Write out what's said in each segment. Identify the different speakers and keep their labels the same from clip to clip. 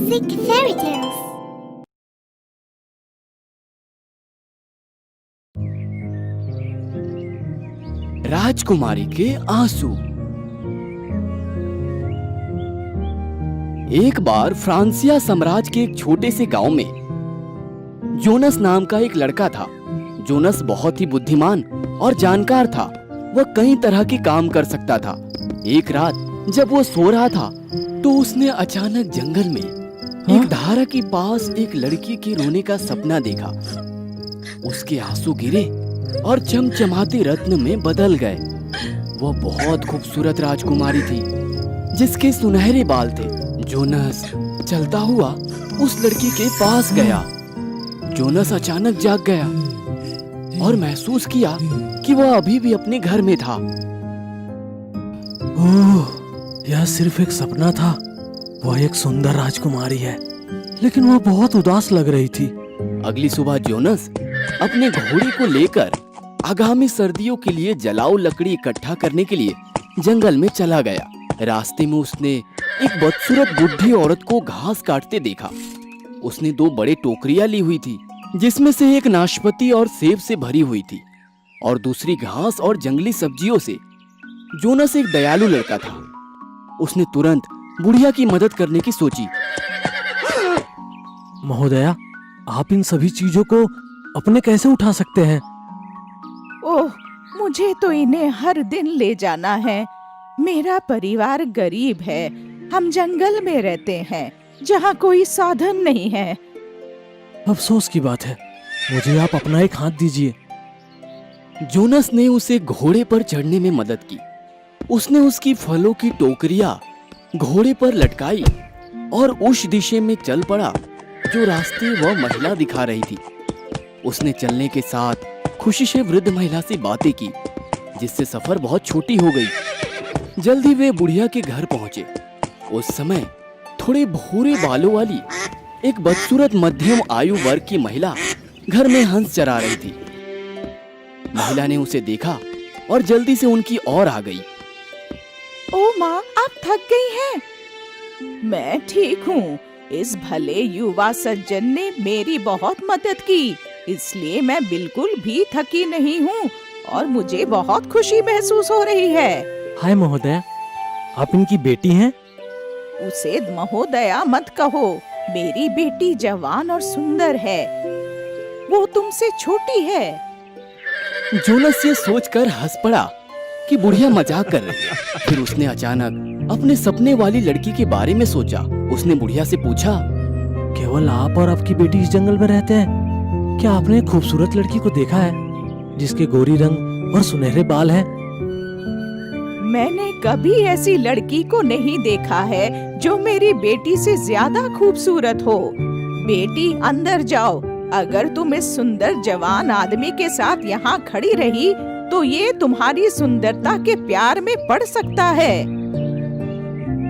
Speaker 1: Music Fairy Tales.
Speaker 2: राजकुमारी के आंसू। एक बार फ्रांसिया साम्राज्य के एक छोटे से गांव में जोनस नाम का एक लड़का था। जोनस बहुत ही बुद्धिमान और जानकार था। वह कई तरह के काम कर सकता था। एक रात जब वो सो रहा था तो उसने अचानक जंगल में एक धारा के पास एक लड़की के रोने का सपना देखा। उसके आंसू गिरे और चमचमाते रत्न में बदल गए। वह बहुत खूबसूरत राजकुमारी थी जिसके सुनहरे बाल थे। जोनस चलता हुआ उस लड़की के पास गया। जोनस अचानक जाग गया और महसूस किया कि वह अभी भी अपने घर में था।
Speaker 3: ओह, यह सिर्फ एक सपना था। वह एक सुंदर राजकुमारी है, लेकिन वह बहुत उदास लग रही थी।
Speaker 2: अगली सुबह जोनस अपने घोड़े को लेकर आगामी सर्दियों के लिए जलाऊ लकड़ी इकट्ठा करने के लिए जंगल में चला गया। रास्ते में उसने एक बदसूरत बुढ़ी औरत को घास काटते देखा। उसने दो बड़े टोकरियां ली हुई थी, जिसमें से एक नाशपाती और सेब से भरी हुई थी और दूसरी घास और जंगली सब्जियों से। जोनस एक दयालु लड़का था। उसने तुरंत बुढ़िया की मदद करने की सोची।
Speaker 3: महोदया, आप इन सभी चीजों को अपने कैसे उठा सकते हैं?
Speaker 4: ओह, मुझे तो इन्हें हर दिन ले जाना है। मेरा परिवार गरीब है। हम जंगल में रहते हैं जहाँ कोई साधन नहीं है।
Speaker 3: अफसोस की बात है। मुझे आप अपना एक हाथ दीजिए।
Speaker 2: जोनस ने उसे घोड़े पर चढ़ने में मदद की। उसने उसकी फलों की टोकरियां घोड़े पर लटकाई और उस दिशा में चल पड़ा जो रास्ते वह महिला दिखा रही थी। उसने चलने के साथ खुशी से वृद्ध महिला से बातें की, जिससे सफर बहुत छोटी हो गई। जल्दी वे बुढ़िया के घर पहुंचे। उस समय थोड़े भूरे बालों वाली एक बदसूरत मध्यम आयु वर्ग की महिला घर में हंस चरा रही थी। महिला ने उसे देखा और जल्दी से उनकी ओर आ गई।
Speaker 4: ओ माँ, आप थक गई हैं? मैं ठीक हूँ। इस भले युवा सज्जन ने मेरी बहुत मदद की, इसलिए मैं बिल्कुल भी थकी नहीं हूँ और मुझे बहुत खुशी महसूस हो रही है।
Speaker 3: हाय महोदया, आप इनकी बेटी हैं?
Speaker 4: उसे महोदया मत कहो। मेरी बेटी जवान और सुंदर है। वो तुमसे छोटी है।
Speaker 2: जोनस ये सोचकर हंस पड़ा कि बुढ़िया मजाक कर रही है। फिर उसने अचानक अपने सपने वाली लड़की के बारे में सोचा। उसने बुढ़िया से पूछा,
Speaker 3: केवल आप और आपकी बेटी इस जंगल में रहते हैं? क्या आपने एक खूबसूरत लड़की को देखा है जिसके गोरी रंग और सुनहरे बाल हैं?
Speaker 4: मैंने कभी ऐसी लड़की को नहीं देखा है जो मेरी बेटी से ज्यादा खूबसूरत हो। बेटी, अंदर जाओ। अगर तुम इस सुंदर जवान आदमी के साथ यहाँ खड़ी रही तो ये तुम्हारी सुंदरता के प्यार में पड़ सकता है।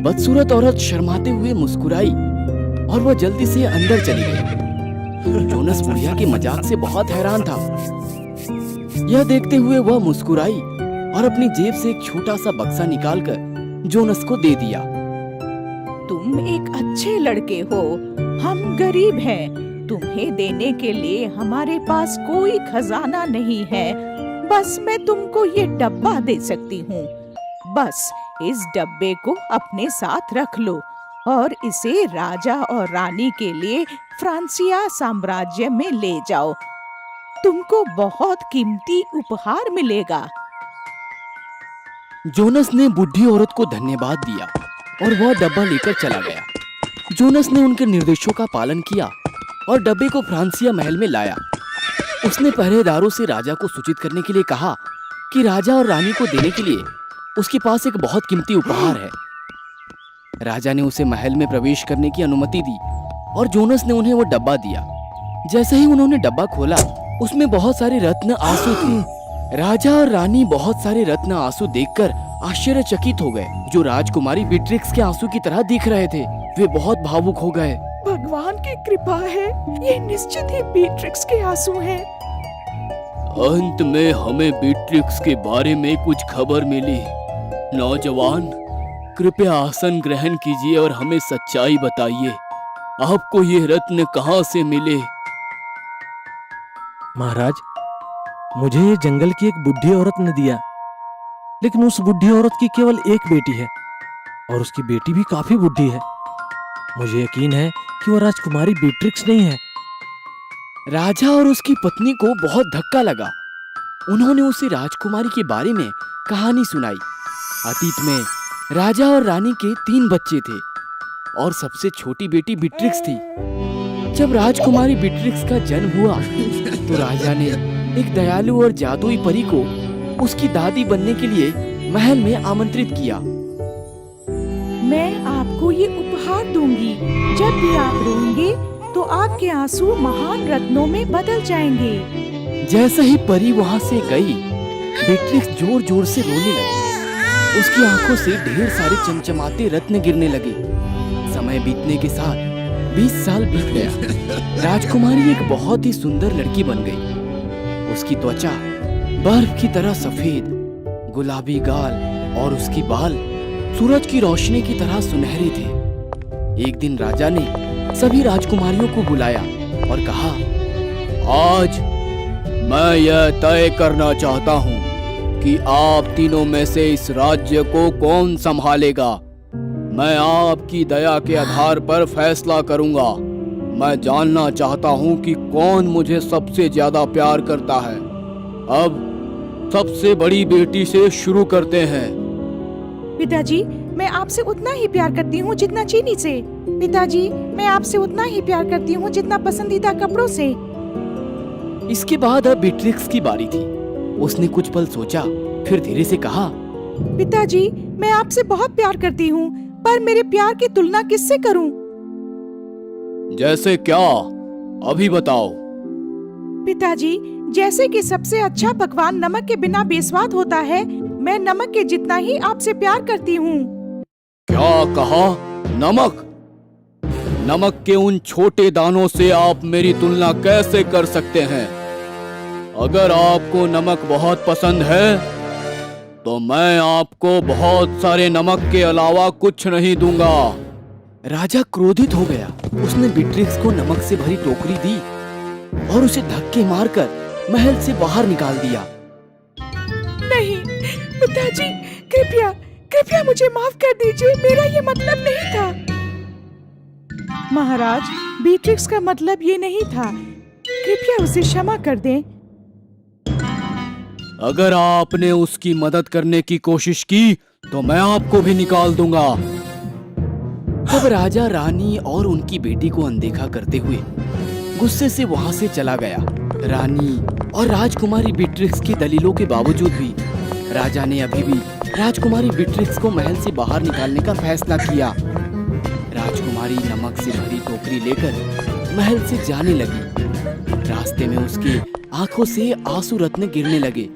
Speaker 2: बदसूरत औरत शर्माते हुए मुस्कुराई और वह जल्दी से अंदर चली गई। जोनस बुढ़िया के मजाक से बहुत हैरान था। यह देखते हुए वह मुस्कुराई और अपनी जेब से एक छोटा सा बक्सा निकालकर जोनस को दे दिया।
Speaker 4: तुम एक अच्छे लड़के हो। हम गरीब हैं। तुम्हें देने के लिए हमारे पास कोई खजाना नहीं है। बस मैं तुमको ये डब्बा दे सकती हूँ। बस इस डब्बे को अपने साथ रख लो और इसे राजा और रानी के लिए फ्रांसिया साम्राज्य में ले जाओ। तुमको बहुत कीमती उपहार मिलेगा।
Speaker 2: जोनस ने बुढ़ी औरत को धन्यवाद दिया और वह डब्बा लेकर चला गया। जोनस ने उनके निर्देशों का पालन किया और डब्बे को फ्रांसिया महल में लाया। उसने पहरेदारों से राजा को सूचित करने के लिए कहा कि राजा और रानी को देने के लिए उसके पास एक बहुत कीमती उपहार है। राजा ने उसे महल में प्रवेश करने की अनुमति दी और जोनस ने उन्हें वो डब्बा दिया। जैसे ही उन्होंने डब्बा खोला, उसमें बहुत सारे रत्न आंसू थे। राजा और रानी बहुत सारे रत्न आंसू देखकर आश्चर्यचकित हो गए, जो राजकुमारी बीट्रिक्स के आंसू की तरह दिख रहे थे। वे बहुत भावुक हो गए।
Speaker 4: भगवान की कृपा है, ये निश्चित ही बीट्रिक्स के आंसू हैं।
Speaker 2: अंत में हमें बीट्रिक्स के बारे में कुछ खबर मिली। नौजवान, कृपया आसन ग्रहण कीजिए और हमें सच्चाई बताइए। आपको ये रत्न कहाँ से मिले?
Speaker 3: महाराज, मुझे ये जंगल की एक बुढ़ी औरत ने दिया, लेकिन उस बुढ़ी औरत की केवल एक बेटी है और उसकी बेटी भी काफी बुढ़ी है। मुझे यकीन है कि वो राजकुमारी बीट्रिक्स नहीं है।
Speaker 2: राजा और उसकी पत्नी को बहुत धक्का लगा। उन्होंने उसे राजकुमारी के बारे में कहानी सुनाई। अतीत में राजा और रानी के 3 बच्चे थे और सबसे छोटी बेटी बीट्रिक्स थी। जब राजकुमारी बीट्रिक्स का जन्म हुआ तो राजा ने एक दयालु और जादुई परी को उसकी दादी बनने के लिए महल में आमंत्रित किया।
Speaker 4: मैं आपको ये उपहार दूंगी। जब भी आप रोएंगे तो आपके आंसू महान रत्नों में बदल जाएंगे।
Speaker 2: जैसे ही परी वहां से गई, बीट्रिक्स जोर जोर से रोने लगी। उसकी आंखों से ढेर सारे चमचमाते रत्न गिरने लगे। समय बीतने के साथ 20 साल बीत गया। राजकुमारी एक बहुत ही सुंदर लड़की बन गई। उसकी त्वचा बर्फ की तरह सफेद, गुलाबी गाल और उसकी बाल सूरज की रोशनी की तरह सुनहरे थे। एक दिन राजा ने सभी राजकुमारियों को बुलाया और कहा, आज मैं यह तय करना चाहता हूँ कि आप तीनों में से इस राज्य को कौन संभालेगा। मैं आपकी दया के आधार पर फैसला करूंगा। मैं जानना चाहता हूँ कि कौन मुझे सबसे ज्यादा प्यार करता है। अब सबसे बड़ी बेटी से शुरू करते हैं।
Speaker 4: पिताजी, मैं आपसे उतना ही प्यार करती हूँ जितना चीनी से। पिताजी, मैं आपसे उतना ही प्यार करती हूँ जितना पसंदीदा कपड़ों से।
Speaker 2: इसके बाद अब बीट्रिक्स की बारी थी। उसने कुछ पल सोचा, फिर धीरे से कहा,
Speaker 4: पिताजी, मैं आपसे बहुत प्यार करती हूँ, पर मेरे प्यार की तुलना किससे करूँ?
Speaker 2: जैसे क्या? अभी बताओ।
Speaker 4: पिताजी, जैसे कि सबसे अच्छा पकवान नमक के बिना बेस्वाद होता है, मैं नमक के जितना ही आपसे प्यार करती हूँ।
Speaker 2: क्या कहा? नमक? नमक के उन छोटे दानों से आप मेरी तुलना कैसे कर सकते हैं? अगर आपको नमक बहुत पसंद है तो मैं आपको बहुत सारे नमक के अलावा कुछ नहीं दूंगा। राजा क्रोधित हो गया। उसने बीट्रिक्स को नमक से भरी टोकरी दी और उसे धक्के मारकर महल से बाहर निकाल दिया।
Speaker 4: नहीं पिताजी, कृपया कृपया मुझे माफ कर दीजिए। मेरा ये मतलब नहीं था। महाराज, बीट्रिक्स का मतलब ये नहीं था। कृपया उसे क्षमा कर दें।
Speaker 2: अगर आपने उसकी मदद करने की कोशिश की तो मैं आपको भी निकाल दूंगा। तब राजा रानी और उनकी बेटी को अनदेखा करते हुए गुस्से से वहां से चला गया। रानी और राजकुमारी बीट्रिक्स की दलीलों के बावजूद भी राजा ने अभी भी राजकुमारी बीट्रिक्स को महल से बाहर निकालने का फैसला किया। राजकुमारी नमक से भरी टोकरी लेकर महल से जाने लगी। रास्ते में उसकी आंखों से आंसू रत्न गिरने लगे।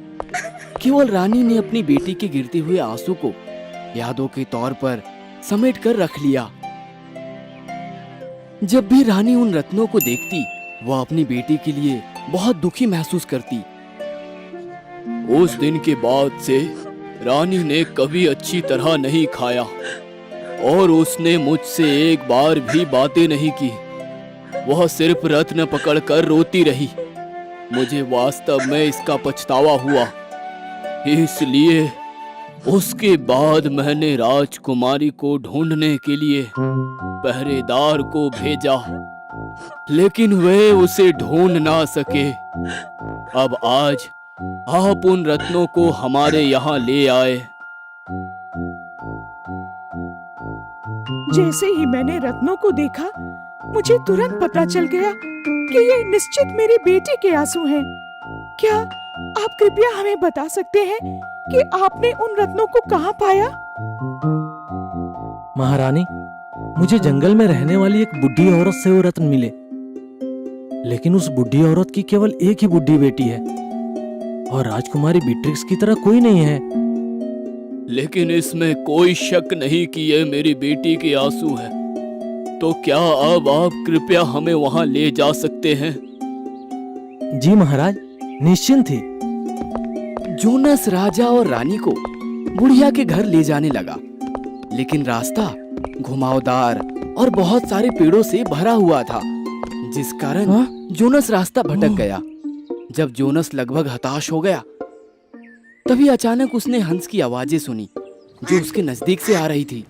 Speaker 2: केवल रानी ने अपनी बेटी के गिरते हुए आंसू को यादों के तौर पर समेट कर रख लिया। जब भी रानी उन रत्नों को देखती, वह अपनी बेटी के लिए बहुत दुखी महसूस करती। उस दिन के बाद से रानी ने कभी अच्छी तरह नहीं खाया और उसने मुझसे एक बार भी बातें नहीं की। वह सिर्फ रत्न पकड़कर रोती रही। मुझे वास्तव में इसका पछतावा हुआ। इसलिए उसके बाद मैंने राजकुमारी को ढूंढने के लिए पहरेदार को भेजा, लेकिन वे उसे ढूंढ ना सके। अब आज आप उन रत्नों को हमारे यहाँ ले आए।
Speaker 4: जैसे ही मैंने रत्नों को देखा, मुझे तुरंत पता चल गया कि ये निश्चित मेरी बेटी के आंसू हैं। क्या आप कृपया हमें बता सकते हैं कि आपने उन रत्नों को कहाँ पाया?
Speaker 3: महारानी, मुझे जंगल में रहने वाली एक बुढ़ी औरत से वो रत्न मिले, लेकिन उस बुढ़ी औरत की केवल एक ही बुढ़ी बेटी है और राजकुमारी बीट्रिक्स की तरह कोई नहीं है।
Speaker 2: लेकिन इसमें कोई शक नहीं कि ये मेरी बेटी के आंसू हैं। तो क्या अब आप कृपया हमें वहां ले जा सकते हैं?
Speaker 3: जी महाराज, निश्चिंत ही।
Speaker 2: जोनस राजा और रानी को बुढ़िया के घर ले जाने लगा, लेकिन रास्ता घुमावदार और बहुत सारे पेड़ों से भरा हुआ था, जिस कारण
Speaker 3: हाँ?
Speaker 2: जोनस रास्ता भटक गया। जब जोनस लगभग हताश हो गया, तभी अचानक उसने हंस की आवाजें सुनी जो उसके नजदीक से आ रही थी।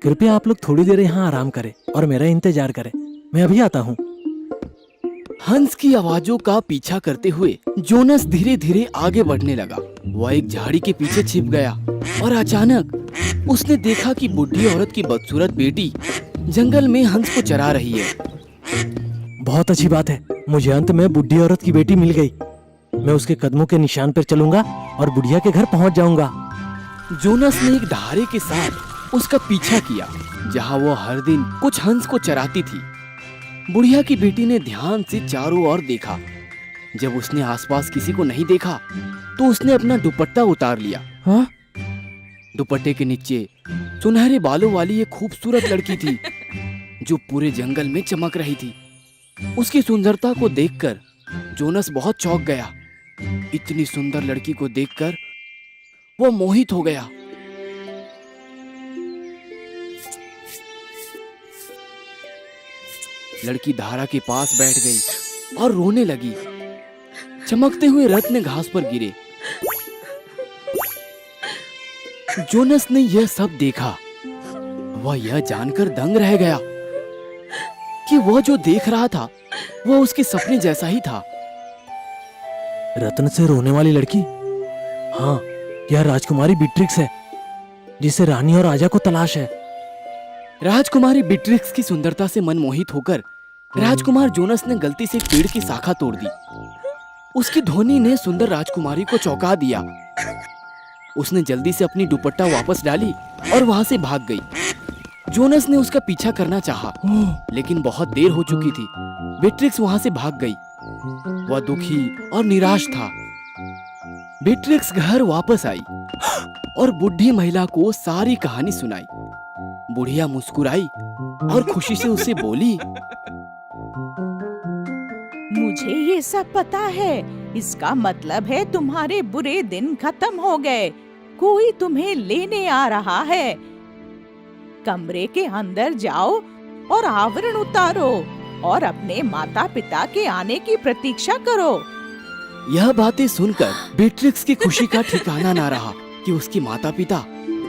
Speaker 3: कृपया आप लोग थोड़ी देर यहाँ आराम करें और मेरा इंतजार करें, मैं अभी आता हूँ।
Speaker 2: हंस की आवाजों का पीछा करते हुए जोनस धीरे धीरे आगे बढ़ने लगा। वह एक झाड़ी के पीछे छिप गया और अचानक उसने देखा कि बुढ़ी औरत की बदसूरत बेटी जंगल में हंस को चरा रही है।
Speaker 3: बहुत अच्छी बात है, मुझे अंत में बुढ़ी औरत की बेटी मिल गई। मैं उसके कदमों के निशान पर चलूंगा और बुढ़िया के घर पहुंच जाऊंगा।
Speaker 2: जोनस ने एक धारे के साथ उसका पीछा किया, जहां वो हर दिन कुछ हंस को चराती थी। बुढ़िया की बेटी ने ध्यान से चारों ओर देखा। जब उसने आसपास किसी को नहीं देखा, तो उसने अपना दुपट्टा उतार लिया।
Speaker 3: हाँ?
Speaker 2: दुपट्टे के नीचे सुनहरे बालों वाली एक खूबसूरत लड़की थी, जो पूरे जंगल में चमक रही थी। उसकी सुंदरता को देखकर जोनस बहुत चौंक गया। इतनी सुंदर लड़की को देखकर वो मोहित हो गया। लड़की धारा के पास बैठ गई और रोने लगी। चमकते हुए रत्न घास पर गिरे। जोनस ने यह सब देखा। वह यह जानकर दंग रह गया कि वह जो देख रहा था वह उसके सपने जैसा ही था।
Speaker 3: रत्न से रोने वाली लड़की? हाँ, यह राजकुमारी बीट्रिक्स है, जिसे रानी और राजा को तलाश है।
Speaker 2: राजकुमारी बीट्रिक्स की सुंदरता से मनमोहित होकर राजकुमार जोनस ने गलती से एक पेड़ की शाखा तोड़ दी। उसकी ध्वनि ने सुंदर राजकुमारी को चौंका दिया। उसने जल्दी से अपनी दुपट्टा वापस डाली और वहां से भाग गई। जोनस ने उसका पीछा करना चाहा, लेकिन बहुत देर हो चुकी थी। बीट्रिक्स वहां से भाग गई। वह दुखी और निराश था। बीट्रिक्स घर वापस आई और बुढ़ी महिला को सारी कहानी सुनाई। बुढ़िया मुस्कुराई और खुशी से उसे बोली,
Speaker 4: मुझे ये सब पता है। इसका मतलब है तुम्हारे बुरे दिन खत्म हो गए। कोई तुम्हें लेने आ रहा है। कमरे के अंदर जाओ और आवरण उतारो और अपने माता पिता के आने की प्रतीक्षा करो।
Speaker 2: यह बातें सुनकर बीट्रिक्स की खुशी का ठिकाना ना रहा कि उसके माता पिता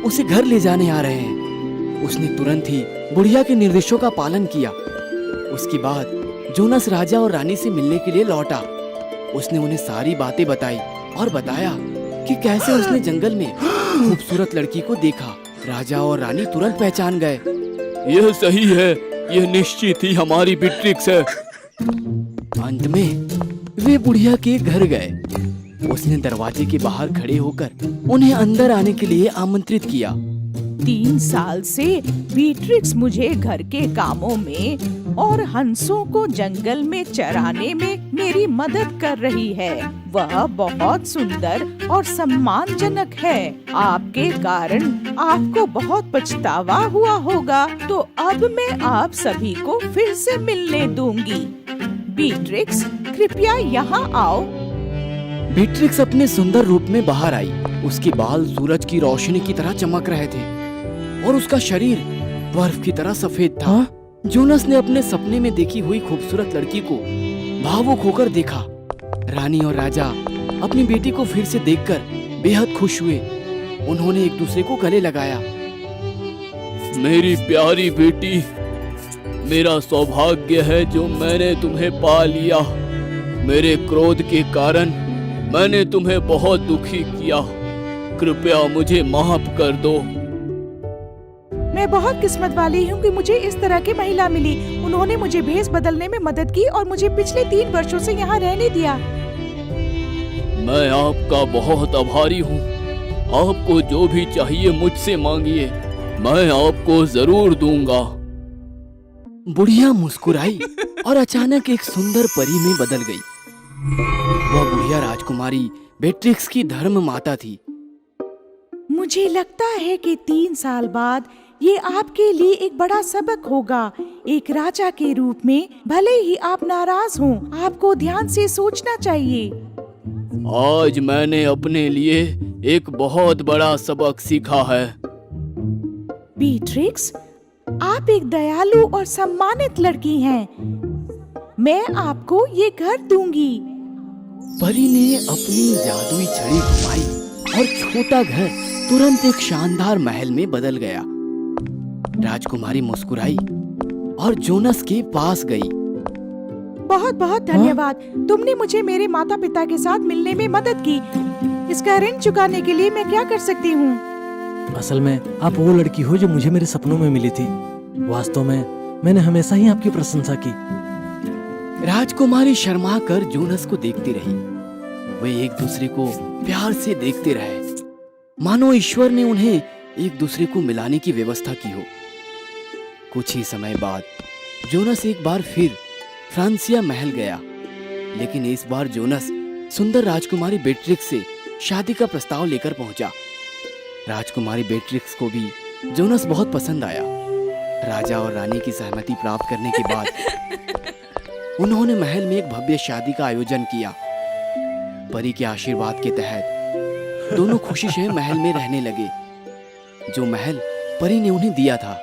Speaker 2: उसे घर ले जाने आ रहे हैं। उसने तुरंत ही बुढ़िया के निर्देशों का पालन किया। उसके बाद जोनस राजा और रानी से मिलने के लिए लौटा। उसने उन्हें सारी बातें बताई और बताया कि कैसे उसने जंगल में खूबसूरत लड़की को देखा। राजा और रानी तुरंत पहचान गए। यह सही है, यह निश्चित ही हमारी बीट्रिक्स है। अंत में वे बुढ़िया के घर गए। उसने दरवाजे के बाहर खड़े होकर उन्हें अंदर आने के लिए आमंत्रित किया।
Speaker 4: 3 साल से बीट्रिक्स मुझे घर के कामों में और हंसों को जंगल में चराने में मेरी मदद कर रही है। वह बहुत सुंदर और सम्मानजनक है। आपके कारण आपको बहुत पछतावा हुआ होगा, तो अब मैं आप सभी को फिर से मिलने दूंगी। बीट्रिक्स, कृपया यहाँ आओ।
Speaker 2: बीट्रिक्स अपने सुंदर रूप में बाहर आई। उसके बाल सूरज की रोशनी की तरह चमक रहे थे और उसका शरीर बर्फ की तरह सफेद था। जोनस ने अपने सपने में देखी हुई खूबसूरत लड़की को भावुक होकर देखा। रानी और राजा अपनी बेटी को फिर से देखकर बेहद खुश हुए। उन्होंने एक दूसरे को गले लगाया। मेरी प्यारी बेटी, मेरा सौभाग्य है जो मैंने तुम्हें पा लिया। मेरे क्रोध के कारण मैंने तुम्हें बहुत दुखी किया। कृपया मुझे माफ कर दो।
Speaker 4: मैं बहुत किस्मत वाली हूँ कि मुझे इस तरह की महिला मिली। उन्होंने मुझे भेष बदलने में मदद की और मुझे पिछले 3 वर्षों से यहाँ रहने दिया।
Speaker 2: मैं आपका बहुत आभारी हूँ। आपको जो भी चाहिए मुझसे मांगिए, मैं आपको जरूर दूंगा। बुढ़िया मुस्कुराई और अचानक एक सुंदर परी में बदल गई। वह बुढ़िया राजकुमारी बीट्रिक्स की धर्म माता थी।
Speaker 4: मुझे लगता है कि 3 साल बाद ये आपके लिए एक बड़ा सबक होगा। एक राजा के रूप में भले ही आप नाराज हों, आपको ध्यान से सोचना चाहिए।
Speaker 2: आज मैंने अपने लिए एक बहुत बड़ा सबक सीखा है।
Speaker 4: बीट्रिक्स, आप एक दयालु और सम्मानित लड़की हैं। मैं आपको ये घर दूंगी।
Speaker 2: परी ने अपनी जादुई छड़ी घुमाई और छोटा घर तुरंत एक शानदार महल में बदल गया। राजकुमारी मुस्कुराई और जोनस के पास गई।
Speaker 4: बहुत बहुत धन्यवाद। तुमने मुझे मेरे माता पिता के साथ मिलने में मदद की। इसका ऋण चुकाने के लिए मैं क्या कर सकती हूँ?
Speaker 3: असल में आप वो लड़की हो जो मुझे मेरे सपनों में मिली थी। वास्तव में मैंने हमेशा ही आपकी प्रशंसा की।
Speaker 2: राजकुमारी शर्मा कर जोनस को देखती रही। वे एक दूसरे को प्यार से देखते रहे, मानो ईश्वर ने उन्हें एक दूसरे को मिलाने की व्यवस्था की हो। कुछ ही समय बाद जोनस एक बार फिर फ्रांसिया महल गया, लेकिन इस बार जोनस सुंदर राजकुमारी बेट्रिक्स से शादी का प्रस्ताव लेकर पहुंचा। राजकुमारी बेट्रिक्स को भी जोनस बहुत पसंद आया। राजा और रानी की सहमति प्राप्त करने के बाद उन्होंने महल में एक भव्य शादी का आयोजन किया। परी के आशीर्वाद के तहत दोनों खुशी से महल में रहने लगे, जो महल परी ने उन्हें दिया था।